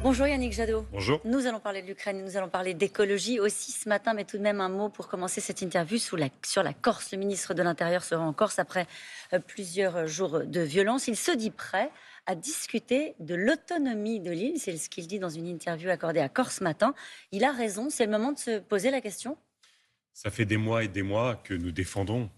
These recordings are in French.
Bonjour Yannick Jadot. Bonjour. Nous allons parler de l'Ukraine, nous allons parler d'écologie aussi ce matin, mais tout de même un mot pour commencer cette interview sur la Corse. Le ministre de l'Intérieur sera en Corse après plusieurs jours de violence. Il se dit prêt à discuter de l'autonomie de l'île, c'est ce qu'il dit dans une interview accordée à Corse ce matin. Il a raison, c'est le moment de se poser la question. Ça fait des mois et des mois que nous défendons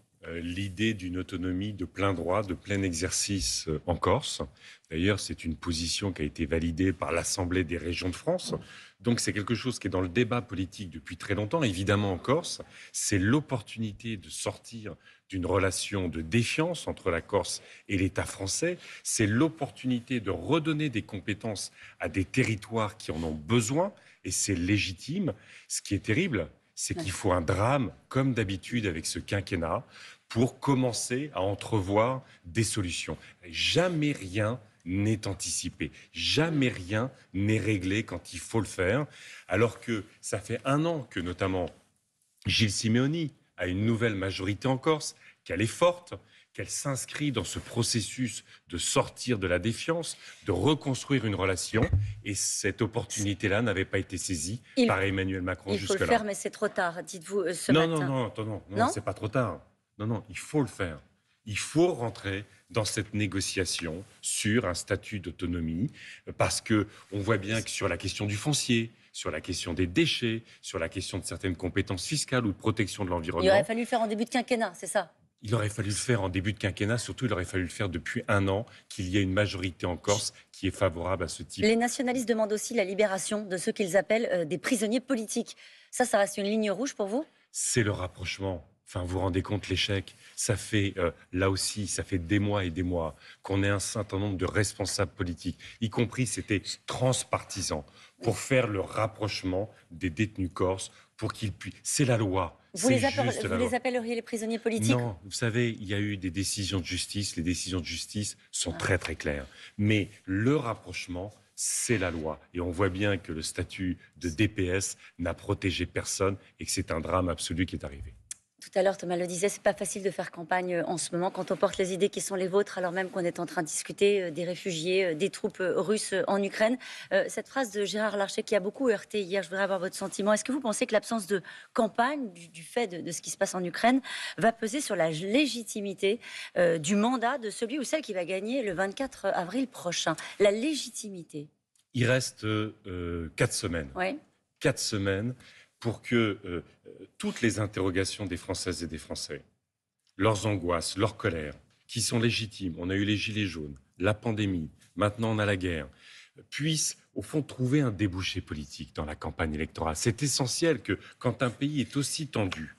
l'idée d'une autonomie de plein droit, de plein exercice en Corse. D'ailleurs, c'est une position qui a été validée par l'Assemblée des régions de France. Donc c'est quelque chose qui est dans le débat politique depuis très longtemps. Évidemment, en Corse, c'est l'opportunité de sortir d'une relation de défiance entre la Corse et l'État français. C'est l'opportunité de redonner des compétences à des territoires qui en ont besoin. Et c'est légitime. Ce qui est terrible, c'est qu'il faut un drame, comme d'habitude avec ce quinquennat, pour commencer à entrevoir des solutions. Jamais rien n'est anticipé, jamais rien n'est réglé quand il faut le faire, alors que ça fait un an que notamment Gilles Simeoni a une nouvelle majorité en Corse, qu'elle est forte, qu'elle s'inscrit dans ce processus de sortir de la défiance, de reconstruire une relation. Et cette opportunité-là n'avait pas été saisie par Emmanuel Macron jusque-là. Il faut le faire, mais c'est trop tard, dites-vous ce non, matin. Non, c'est pas trop tard. Non, il faut le faire. Il faut rentrer dans cette négociation sur un statut d'autonomie, parce que on voit bien que sur la question du foncier, sur la question des déchets, sur la question de certaines compétences fiscales ou de protection de l'environnement. Il aurait fallu le faire en début de quinquennat, c'est ça? Il aurait fallu le faire en début de quinquennat, surtout il aurait fallu le faire depuis un an, qu'il y ait une majorité en Corse qui est favorable à ce type. Les nationalistes demandent aussi la libération de ceux qu'ils appellent des prisonniers politiques. Ça reste une ligne rouge pour vous? C'est le rapprochement. Enfin, vous vous rendez compte l'échec. Ça fait, là aussi, ça fait des mois et des mois qu'on ait un certain nombre de responsables politiques, y compris c'était transpartisan, pour faire le rapprochement des détenus corses, pour qu'ils puissent... C'est la loi. Vous les appelleriez les prisonniers politiques? Non, vous savez, il y a eu des décisions de justice. Les décisions de justice sont très très claires. Mais le rapprochement, c'est la loi. Et on voit bien que le statut de DPS n'a protégé personne et que c'est un drame absolu qui est arrivé. Tout à l'heure, Thomas le disait, c'est pas facile de faire campagne en ce moment quand on porte les idées qui sont les vôtres, alors même qu'on est en train de discuter des réfugiés, des troupes russes en Ukraine. Cette phrase de Gérard Larcher qui a beaucoup heurté hier, je voudrais avoir votre sentiment. Est-ce que vous pensez que l'absence de campagne, du fait de ce qui se passe en Ukraine, va peser sur la légitimité du mandat de celui ou celle qui va gagner le 24 avril prochain? La légitimité. Il reste 4 semaines. Oui. 4 semaines pour que toutes les interrogations des Françaises et des Français, leurs angoisses, leurs colères, qui sont légitimes, on a eu les gilets jaunes, la pandémie, maintenant on a la guerre, puissent au fond trouver un débouché politique dans la campagne électorale. C'est essentiel que quand un pays est aussi tendu,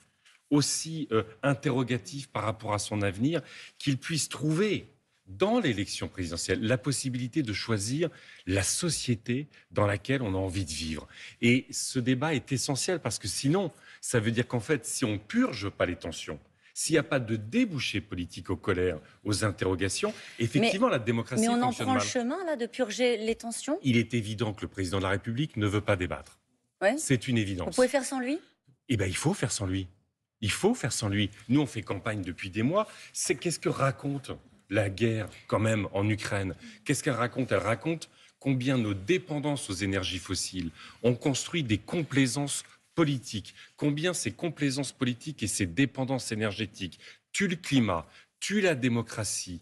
aussi interrogatif par rapport à son avenir, qu'il puisse trouver dans l'élection présidentielle, la possibilité de choisir la société dans laquelle on a envie de vivre. Et ce débat est essentiel parce que sinon, ça veut dire qu'en fait, si on ne purge pas les tensions, s'il n'y a pas de débouché politique aux colères, aux interrogations, effectivement, la démocratie fonctionne mal. Mais on en prend le chemin, là, de purger les tensions? Il est évident que le président de la République ne veut pas débattre. Ouais. C'est une évidence. Vous pouvez faire sans lui? Eh bien, il faut faire sans lui. Il faut faire sans lui. Nous, on fait campagne depuis des mois. Qu'est-ce que raconte la guerre, quand même, en Ukraine? Qu'est-ce qu'elle raconte? Elle raconte combien nos dépendances aux énergies fossiles ont construit des complaisances politiques, combien ces complaisances politiques et ces dépendances énergétiques tuent le climat, tuent la démocratie,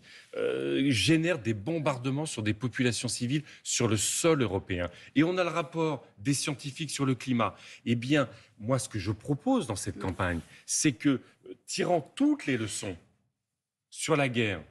génèrent des bombardements sur des populations civiles sur le sol européen. Et on a le rapport des scientifiques sur le climat. Eh bien, moi, ce que je propose dans cette campagne, c'est que, tirant toutes les leçons sur la guerre,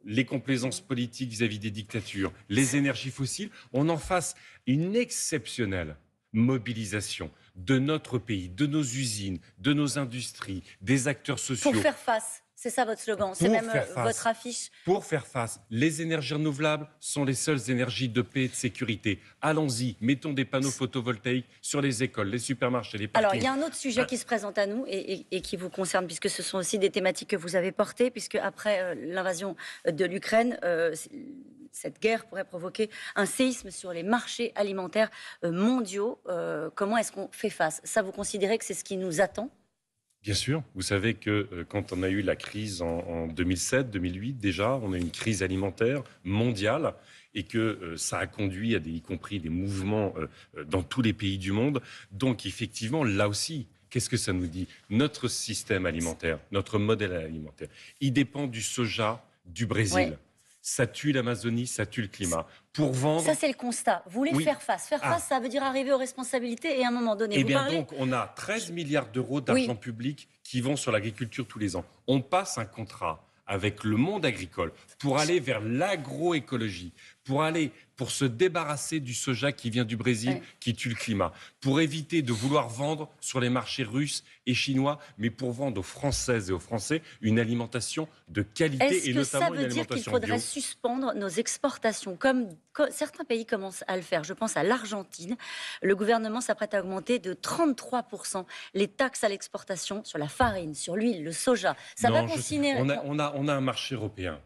les complaisances politiques vis-à-vis des dictatures, les énergies fossiles, on en fasse une exceptionnelle mobilisation de notre pays, de nos usines, de nos industries, des acteurs sociaux. Pour faire face, c'est ça votre slogan, c'est même votre affiche. Pour faire face, les énergies renouvelables sont les seules énergies de paix et de sécurité. Allons-y, mettons des panneaux photovoltaïques sur les écoles, les supermarchés, les parkings. Alors, il y a un autre sujet qui se présente à nous et qui vous concerne, puisque ce sont aussi des thématiques que vous avez portées, puisque après l'invasion de l'Ukraine, cette guerre pourrait provoquer un séisme sur les marchés alimentaires mondiaux. Comment est-ce qu'on fait face? Ça, vous considérez que c'est ce qui nous attend? Bien sûr. Vous savez que quand on a eu la crise en 2007, 2008, déjà, on a eu une crise alimentaire mondiale. et que ça a conduit à y compris des mouvements dans tous les pays du monde. Donc effectivement, là aussi, qu'est-ce que ça nous dit? Notre système alimentaire, notre modèle alimentaire, il dépend du soja du Brésil. Oui. Ça tue l'Amazonie, ça tue le climat. Pour vendre... Ça, c'est le constat. Vous voulez faire face. Faire face, ça veut dire arriver aux responsabilités et à un moment donné, vous parlez... donc, on a 13 milliards d'euros d'argent public qui vont sur l'agriculture tous les ans. On passe un contrat avec le monde agricole pour aller vers l'agroécologie, pour se débarrasser du soja qui vient du Brésil, qui tue le climat, pour éviter de vouloir vendre sur les marchés russes et chinois, mais pour vendre aux Françaises et aux Français une alimentation de qualité et notamment une alimentation bio. Est-ce que ça veut dire qu'il faudrait suspendre nos exportations, comme certains pays commencent à le faire? Je pense à l'Argentine. Le gouvernement s'apprête à augmenter de 33% les taxes à l'exportation sur la farine, sur l'huile, le soja. Ça va consigner... On a un marché européen.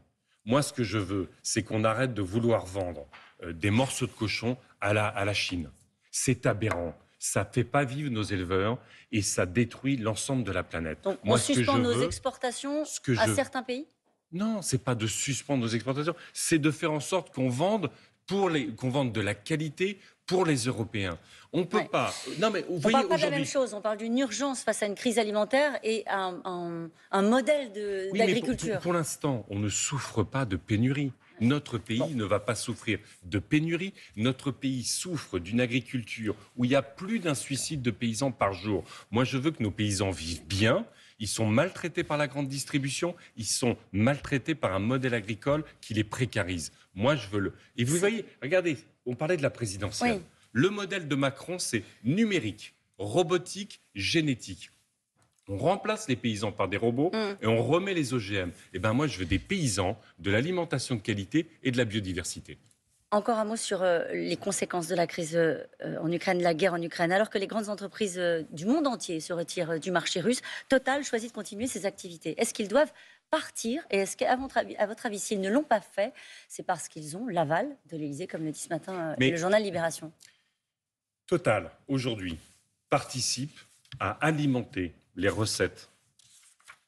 Moi, ce que je veux, c'est qu'on arrête de vouloir vendre des morceaux de cochon à la Chine. C'est aberrant. Ça ne fait pas vivre nos éleveurs et ça détruit l'ensemble de la planète. Donc, on suspend nos exportations à certains pays? Non, ce n'est pas de suspendre nos exportations. C'est de faire en sorte qu'on vende de la qualité pour les Européens. On ne peut pas... Non, mais vous voyez, on ne parle pas de la même chose. On parle d'une urgence face à une crise alimentaire et un modèle d'agriculture. Pour l'instant, on ne souffre pas de pénurie. Notre pays ne va pas souffrir de pénurie. Notre pays souffre d'une agriculture où il y a plus d'un suicide de paysans par jour. Moi, je veux que nos paysans vivent bien. Ils sont maltraités par la grande distribution. Ils sont maltraités par un modèle agricole qui les précarise. Moi, je veux le... Et vous voyez, regardez, on parlait de la présidentielle. Oui. Le modèle de Macron, c'est numérique, robotique, génétique. On remplace les paysans par des robots et on remet les OGM. Eh bien, moi, je veux des paysans, de l'alimentation de qualité et de la biodiversité. Encore un mot sur les conséquences de la crise en Ukraine, la guerre en Ukraine. Alors que les grandes entreprises du monde entier se retirent du marché russe, Total choisit de continuer ses activités. Est-ce qu'ils doivent partir? Et est-ce qu'à votre avis, s'ils ne l'ont pas fait, c'est parce qu'ils ont l'aval de l'Élysée, comme le dit ce matin le journal Libération? Total, aujourd'hui, participe à alimenter les recettes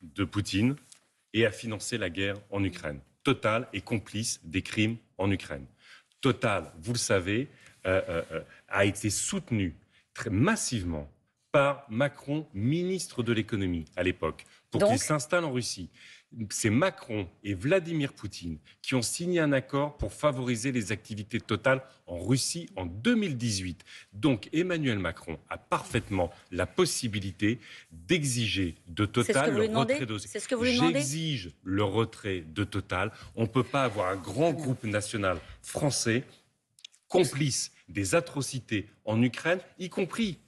de Poutine et à financer la guerre en Ukraine. Total est complice des crimes en Ukraine. Total, vous le savez, a été soutenu très massivement par Macron, ministre de l'économie à l'époque, pour qu'il s'installe en Russie. C'est Macron et Vladimir Poutine qui ont signé un accord pour favoriser les activités de Total en Russie en 2018. Donc Emmanuel Macron a parfaitement la possibilité d'exiger de Total le retrait de... C'est ce que vous lui demandez ? J'exige le retrait de Total. On ne peut pas avoir un grand groupe national français complice des atrocités en Ukraine, y compris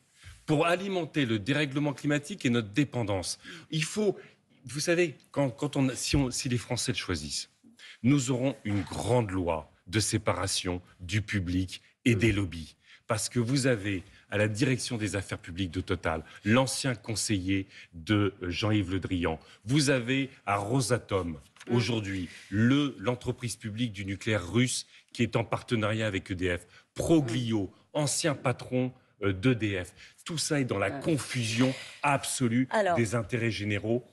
pour alimenter le dérèglement climatique et notre dépendance. Il faut... Vous savez, si les Français le choisissent, nous aurons une grande loi de séparation du public et des lobbies. Parce que vous avez, à la direction des affaires publiques de Total, l'ancien conseiller de Jean-Yves Le Drian. Vous avez à Rosatom, aujourd'hui, l'entreprise publique du nucléaire russe qui est en partenariat avec EDF. Proglio, ancien patron d'EDF. Tout ça est dans la confusion absolue des intérêts généraux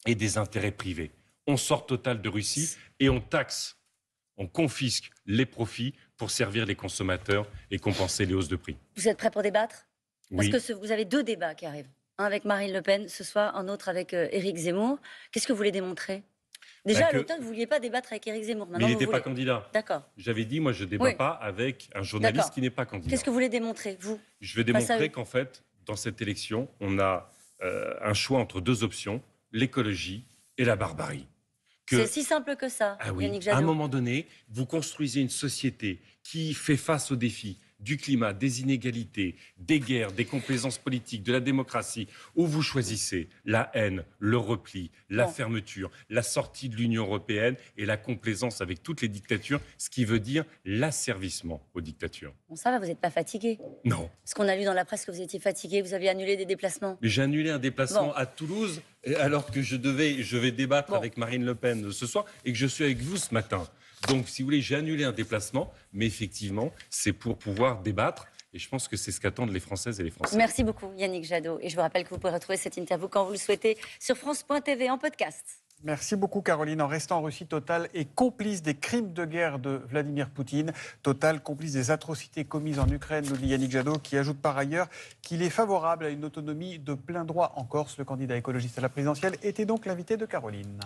et des intérêts privés. On sort Total de Russie et on taxe, on confisque les profits pour servir les consommateurs et compenser les hausses de prix. Vous êtes prêts pour débattre ? Oui. Parce que vous avez 2 débats qui arrivent. Un avec Marine Le Pen ce soir, un autre avec Éric Zemmour. Qu'est-ce que vous voulez démontrer ? Déjà, à l'automne, vous ne vouliez pas débattre avec Éric Zemmour. Maintenant, mais il n'était pas candidat. D'accord. J'avais dit, moi, je ne débat pas avec un journaliste qui n'est pas candidat. Qu'est-ce que vous voulez démontrer, vous ? Je vais démontrer qu'en fait, dans cette élection, on a un choix entre 2 options, l'écologie et la barbarie. C'est si simple que ça, Yannick Jadot. À un moment donné, vous construisez une société qui fait face aux défis du climat, des inégalités, des guerres, des complaisances politiques, de la démocratie, où vous choisissez la haine, le repli, la fermeture, la sortie de l'Union européenne et la complaisance avec toutes les dictatures, ce qui veut dire l'asservissement aux dictatures. Bon, ça va, vous n'êtes pas fatigué? Non. Parce qu'on a lu dans la presse que vous étiez fatigué, vous aviez annulé des déplacements. Mais j'ai annulé un déplacement à Toulouse, alors que je vais débattre avec Marine Le Pen ce soir et que je suis avec vous ce matin. Donc, si vous voulez, j'ai annulé un déplacement, mais effectivement, c'est pour pouvoir débattre. Et je pense que c'est ce qu'attendent les Françaises et les Français. Merci beaucoup, Yannick Jadot. Et je vous rappelle que vous pouvez retrouver cette interview quand vous le souhaitez sur France.tv en podcast. Merci beaucoup Caroline. En restant en Russie, Total est complice des crimes de guerre de Vladimir Poutine. Total complice des atrocités commises en Ukraine, nous dit Yannick Jadot, qui ajoute par ailleurs qu'il est favorable à une autonomie de plein droit en Corse. Le candidat écologiste à la présidentielle était donc l'invité de Caroline.